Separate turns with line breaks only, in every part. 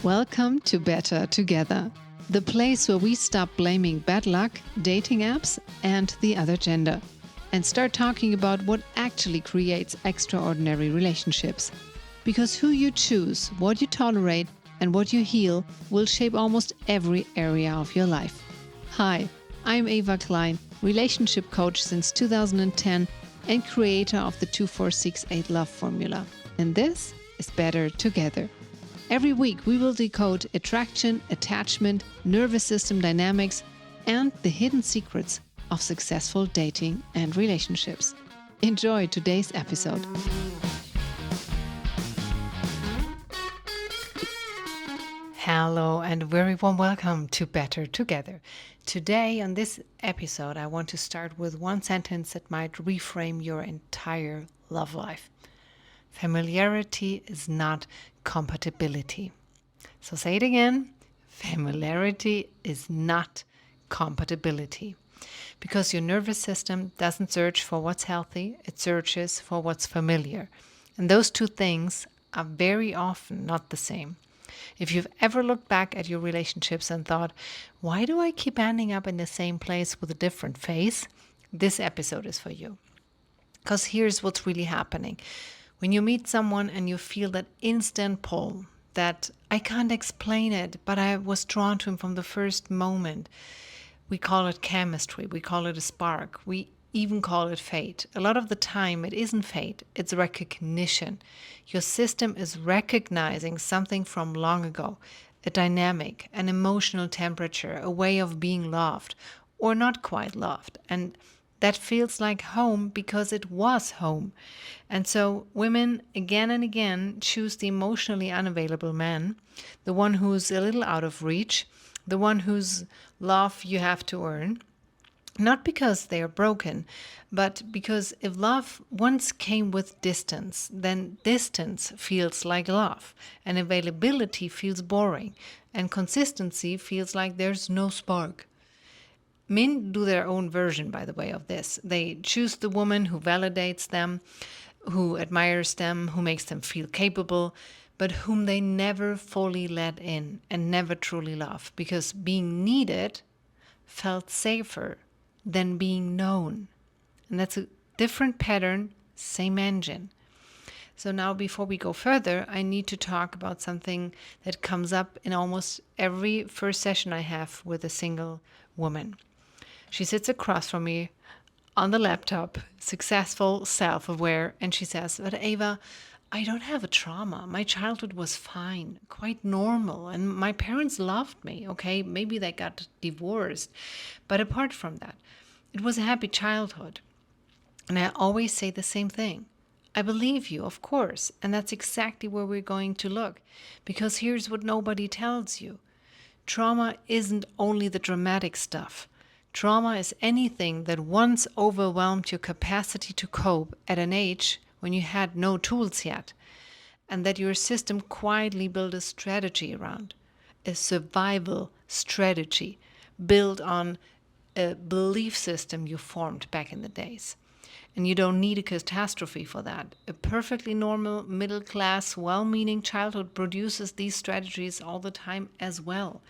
Welcome to Better Together, the place where we stop blaming bad luck, dating apps, and the other gender, and start talking about what actually creates extraordinary relationships. Because who you choose, what you tolerate, and what you heal will shape almost every area of your life. Hi, I'm Eva Klein, relationship coach since 2010 and creator of the 2468 Love Formula. And this is Better Together. Every week we will decode attraction, attachment, nervous system dynamics, and the hidden secrets of successful dating and relationships. Enjoy today's episode. Hello and very warm welcome to Better Together. Today on this episode I want to start with one sentence that might reframe your entire love life. Familiarity is not compatibility. So say it again. Familiarity is not compatibility. Because your nervous system doesn't search for what's healthy, it searches for what's familiar. And those two things are very often not the same. If you've ever looked back at your relationships and thought, why do I keep ending up in the same place with a different face? This episode is for you. Because here's what's really happening. When you meet someone and you feel that instant pull, that I can't explain it, but I was drawn to him from the first moment. We call it chemistry, we call it a spark, we even call it fate. A lot of the time it isn't fate, it's recognition. Your system is recognizing something from long ago, a dynamic, an emotional temperature, a way of being loved or not quite loved. And that feels like home because it was home. And so women again and again choose the emotionally unavailable man, the one who's a little out of reach, the one whose love you have to earn. Not because they are broken, but because if love once came with distance, then distance feels like love, and availability feels boring, and consistency feels like there's no spark. Men do their own version, by the way, of this. They choose the woman who validates them, who admires them, who makes them feel capable, but whom they never fully let in and never truly love, because being needed felt safer than being known. And that's a different pattern, same engine. So now before we go further, I need to talk about something that comes up in almost every first session I have with a single woman. She sits across from me on the laptop, successful, self-aware, and she says, but Eva, I don't have a trauma. My childhood was fine, quite normal, and my parents loved me, okay? Maybe they got divorced, but apart from that, it was a happy childhood. And I always say the same thing. I believe you, of course, and that's exactly where we're going to look, because here's what nobody tells you. Trauma isn't only the dramatic stuff. Trauma is anything that once overwhelmed your capacity to cope at an age when you had no tools yet, and that your system quietly built a strategy around, a survival strategy built on a belief system you formed back in the days. And you don't need a catastrophe for that. A perfectly normal, middle-class, well-meaning childhood produces these strategies all the time as well.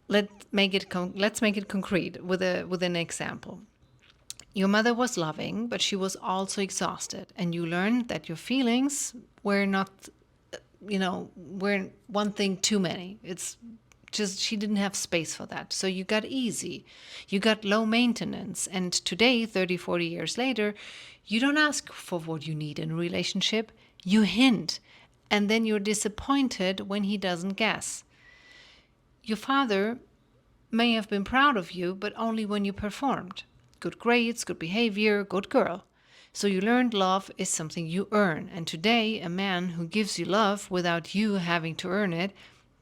Let's make it concrete with an example. Your mother was loving, but she was also exhausted, and you learned that your feelings were not, were one thing too many. It's just she didn't have space for that. So you got easy, you got low maintenance, and today, 30, 40 years later, you don't ask for what you need in a relationship, you hint, and then you're disappointed when he doesn't guess. Your father may have been proud of you, but only when you performed. Good grades, good behavior, good girl. So you learned love is something you earn. And today, a man who gives you love without you having to earn it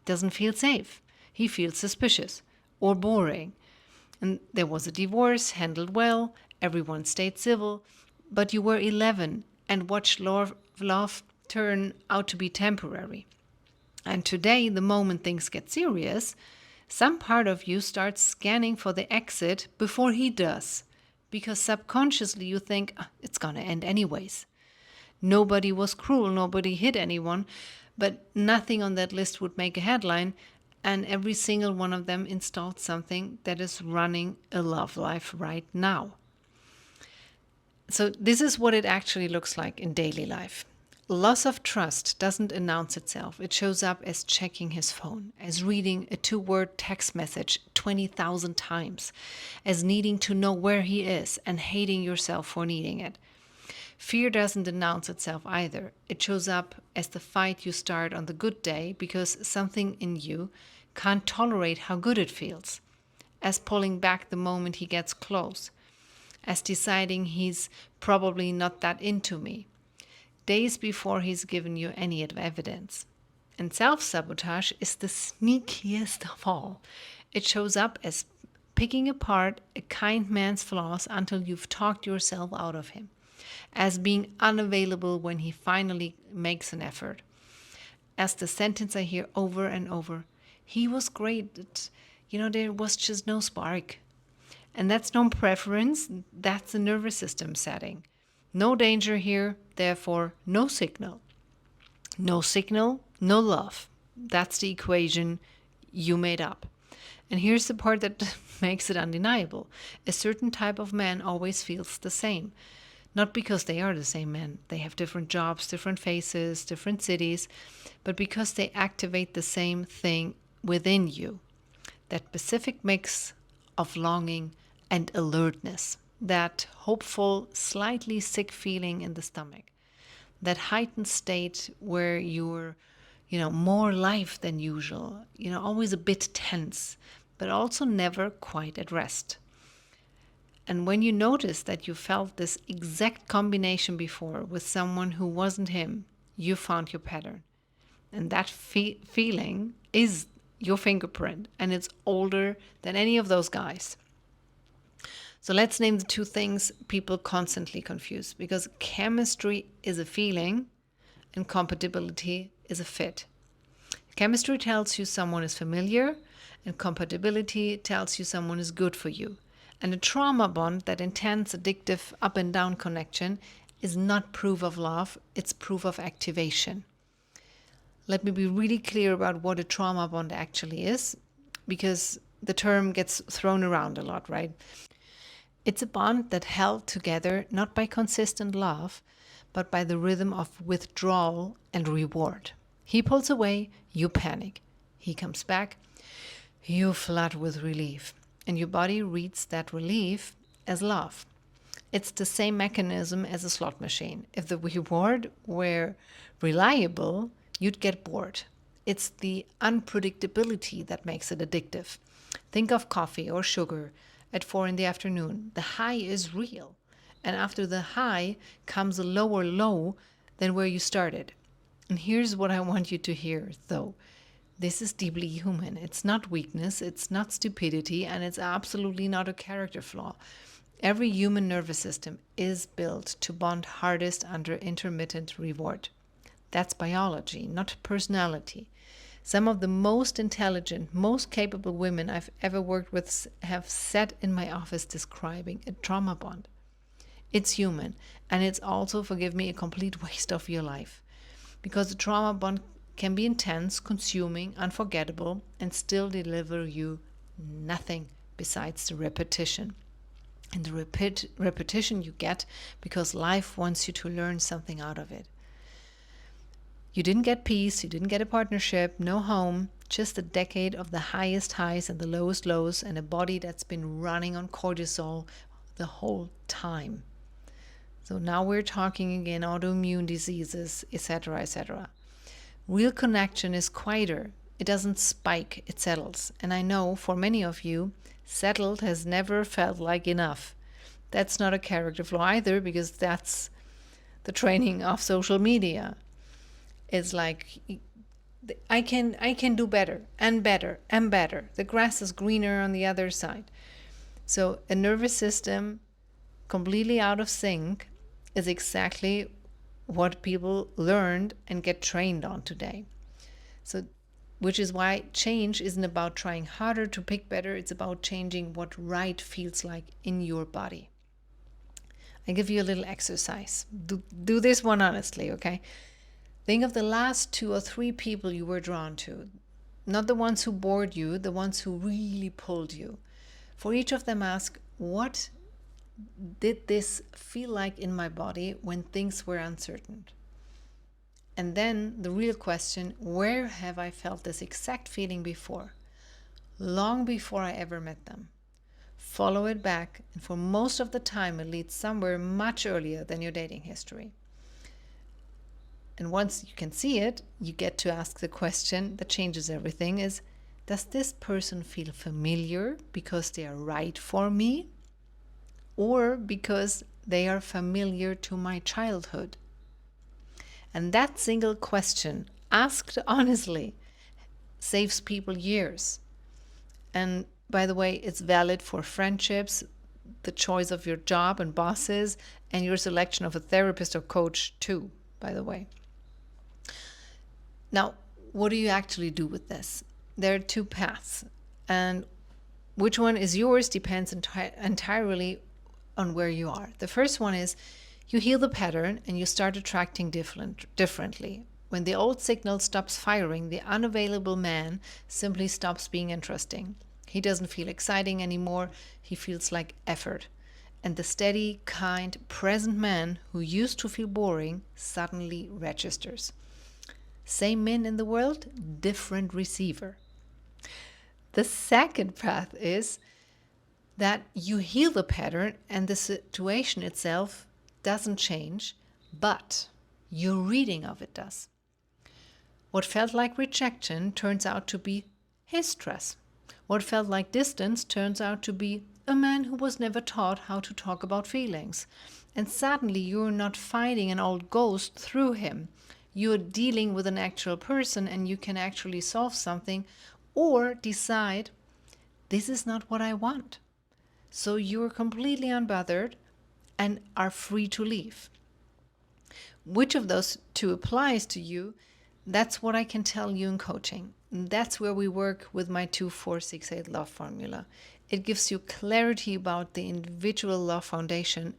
doesn't feel safe. He feels suspicious or boring. And there was a divorce, handled well, everyone stayed civil, but you were 11 and watched love turn out to be temporary. And today, the moment things get serious, some part of you starts scanning for the exit before he does, because subconsciously you think, it's going to end anyways. Nobody was cruel, nobody hit anyone, but nothing on that list would make a headline, and every single one of them installed something that is running a love life right now. So this is what it actually looks like in daily life. Loss of trust doesn't announce itself. It shows up as checking his phone, as reading a 2-word text message 20,000 times, as needing to know where he is and hating yourself for needing it. Fear doesn't announce itself either. It shows up as the fight you start on the good day because something in you can't tolerate how good it feels, as pulling back the moment he gets close, as deciding he's probably not that into me, days before he's given you any evidence. And self-sabotage is the sneakiest of all. It shows up as picking apart a kind man's flaws until you've talked yourself out of him, as being unavailable when he finally makes an effort, as the sentence I hear over and over, he was great, but, there was just no spark. And that's no preference, that's a nervous system setting. No danger here, therefore no signal. No signal, no love. That's the equation you made up. And here's the part that makes it undeniable. A certain type of man always feels the same. Not because they are the same men. They have different jobs, different faces, different cities, but because they activate the same thing within you. That specific mix of longing and alertness. That hopeful, slightly sick feeling in the stomach. That heightened state where you're, more life than usual, always a bit tense, but also never quite at rest. And when you notice that you felt this exact combination before with someone who wasn't him, you found your pattern. And that feeling is your fingerprint, and it's older than any of those guys. So let's name the two things people constantly confuse, because chemistry is a feeling and compatibility is a fit. Chemistry tells you someone is familiar, and compatibility tells you someone is good for you. And a trauma bond, that intense, addictive, up and down connection, is not proof of love, it's proof of activation. Let me be really clear about what a trauma bond actually is, because the term gets thrown around a lot, right? It's a bond that held together not by consistent love, but by the rhythm of withdrawal and reward. He pulls away, you panic. He comes back, you flood with relief. And your body reads that relief as love. It's the same mechanism as a slot machine. If the reward were reliable, you'd get bored. It's the unpredictability that makes it addictive. Think of coffee or sugar at 4 p.m. The high is real. And after the high comes a lower low than where you started. And here's what I want you to hear, though. This is deeply human. It's not weakness, it's not stupidity, and it's absolutely not a character flaw. Every human nervous system is built to bond hardest under intermittent reward. That's biology, not personality. Some of the most intelligent, most capable women I've ever worked with have sat in my office describing a trauma bond. It's human, and it's also, forgive me, a complete waste of your life. Because a trauma bond can be intense, consuming, unforgettable, and still deliver you nothing besides the repetition. And the repetition you get because life wants you to learn something out of it. You didn't get peace, you didn't get a partnership, no home, just a decade of the highest highs and the lowest lows, and a body that's been running on cortisol the whole time. So now we're talking again autoimmune diseases, etc., etc. Real connection is quieter. It doesn't spike, it settles. And I know for many of you, settled has never felt like enough. That's not a character flaw either, because that's the training of social media. It's like, I can do better and better and better. The grass is greener on the other side. So a nervous system completely out of sync is exactly what people learned and get trained on today. So, which is why change isn't about trying harder to pick better, it's about changing what right feels like in your body. I give you a little exercise. Do this one honestly, okay? Think of the last 2 or 3 people you were drawn to. Not the ones who bored you, the ones who really pulled you. For each of them, ask, what did this feel like in my body when things were uncertain? And then the real question, where have I felt this exact feeling before? Long before I ever met them. Follow it back, and for most of the time it leads somewhere much earlier than your dating history. And once you can see it, you get to ask the question that changes everything is, does this person feel familiar because they are right for me? Or because they are familiar to my childhood? And that single question, asked honestly, saves people years. And by the way, it's valid for friendships, the choice of your job and bosses, and your selection of a therapist or coach too, by the way. Now, what do you actually do with this? There are 2 paths, and which one is yours depends entirely on where you are. The first one is you heal the pattern and you start attracting differently. When the old signal stops firing, the unavailable man simply stops being interesting. He doesn't feel exciting anymore. He feels like effort. And the steady, kind, present man who used to feel boring suddenly registers. Same men in the world, different receiver. The second path is that you heal the pattern and the situation itself doesn't change, but your reading of it does. What felt like rejection turns out to be his stress. What felt like distance turns out to be a man who was never taught how to talk about feelings. And suddenly you're not fighting an old ghost through him. You're dealing with an actual person and you can actually solve something or decide, this is not what I want. So you're completely unbothered and are free to leave. Which of those 2 applies to you? That's what I can tell you in coaching. That's where we work with my 2-4-6-8 love formula. It gives you clarity about the individual love foundation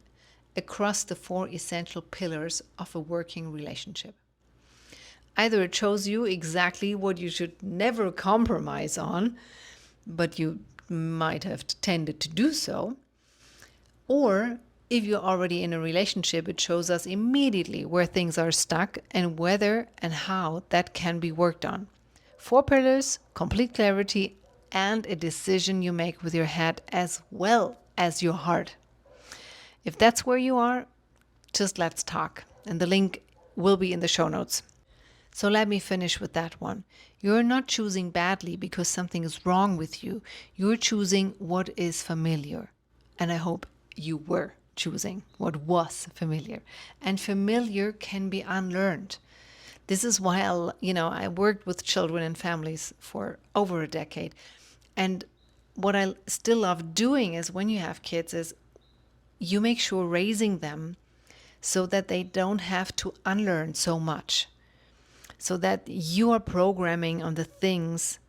across the 4 essential pillars of a working relationship. Either it shows you exactly what you should never compromise on, but you might have tended to do so, or if you're already in a relationship, it shows us immediately where things are stuck and whether and how that can be worked on. 4 pillars, complete clarity, and a decision you make with your head as well as your heart. If that's where you are, just let's talk. And the link will be in the show notes. So let me finish with that one. You're not choosing badly because something is wrong with you. You're choosing what is familiar. And I hope you were choosing what was familiar. And familiar can be unlearned. This is why I worked with children and families for over a decade. And what I still love doing is when you have kids is you make sure raising them so that they don't have to unlearn so much. So that you are programming on the things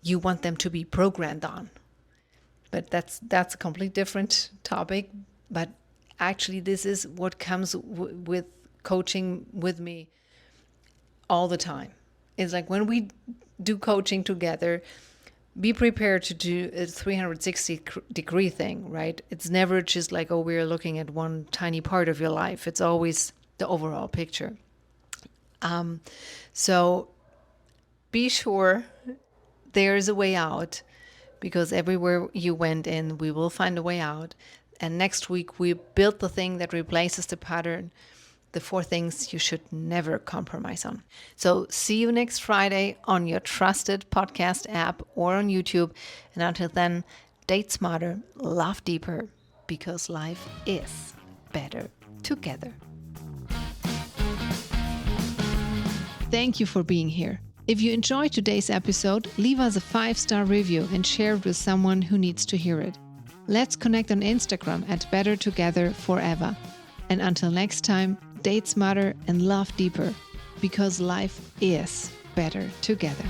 you want them to be programmed on. But that's a completely different topic. But actually, this is what comes with coaching with me all the time. It's like when we do coaching together, be prepared to do a 360-degree thing, right? It's never just like, oh, we're looking at one tiny part of your life. It's always the overall picture. So be sure there's a way out, because everywhere you went in, we will find a way out. And next week, we build the thing that replaces the pattern, the 4 things you should never compromise on. So see you next Friday on your trusted podcast app or on YouTube. And until then, date smarter, love deeper, because life is better together. Thank you for being here. If you enjoyed today's episode, leave us a 5-star review and share it with someone who needs to hear it. Let's connect on Instagram at Better Together Forever. And until next time, date smarter and love deeper, because life is better together.